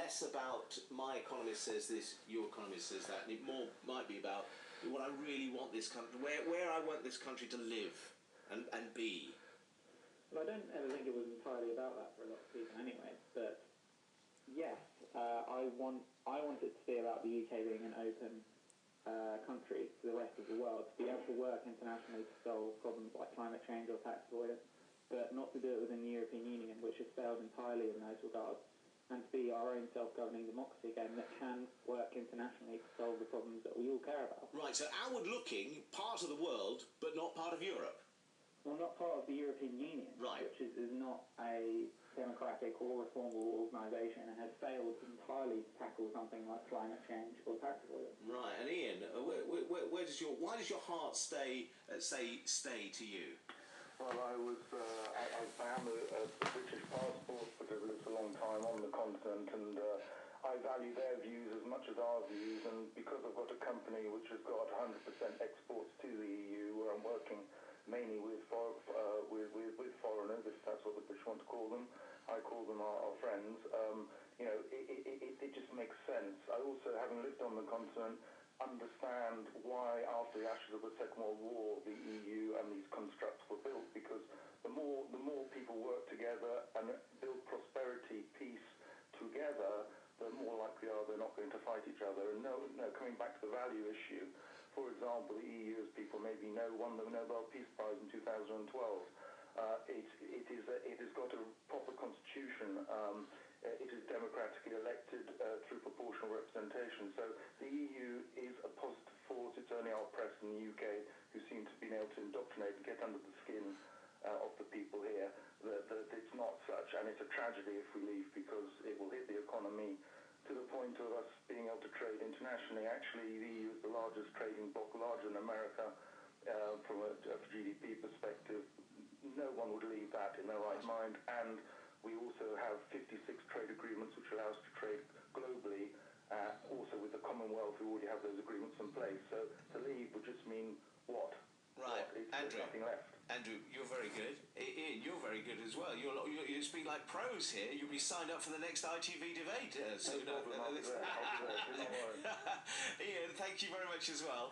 less about my economist says this, your economist says that, and it more might be about what I really want this country, where I want this country to live and be. Well, I don't ever think it was entirely about that for a lot of people anyway, but yes, I want it to be about the UK being an open country to the rest of the world, to be able to work internationally to solve problems like climate change or tax avoidance, but not to do it within the European Union, which has failed entirely in those regards, and to be our own self-governing democracy again that can work internationally to solve the problems that we all care about. Right, so outward-looking, part of the world, but not part of Europe. Well, not part of the European Union, right, which is not a democratic or reformable organisation and has failed entirely to tackle something like climate change or tax avoidance. Right, and Ian, why does your heart stay to you? Well, I am a British passport, but I've lived a long time on the continent, and I value their views as much as our views, and because I've got a company which has got 100% exports to the EU, where I'm working mainly with foreigners, if that's what the British want to call them. I call them our friends. It just makes sense. I also, having lived on the continent, understand why after the ashes of the Second World War the EU and these constructs were built, because the more people work together and build prosperity, peace together, the more likely are they're not going to fight each other. And no, coming back to the value issue, for example, the EU, as people maybe know, won the Nobel Peace Prize in 2012. It has got a proper constitution. It is democratically elected through proportional representation. So the EU is a positive force. It's only our press in the UK who seem to have been able to indoctrinate and get under the skin of the people here that it's not such. And it's a tragedy if we leave, because it will hit the economy to the point of us being able to trade internationally. Actually, the EU is the largest trading bloc, larger than America from a GDP perspective. No one would leave that in their right mind. And we also have 56 trade agreements which allow us to trade globally. Also with the Commonwealth, we already have those agreements in place. So to leave would just mean what? Right, There's nothing left. Andrew, you're very good. Ian, you're very good as well. You speak like pros here. You'll be signed up for the next ITV debate soon. No problem, I'll be there. Ian, thank you very much as well.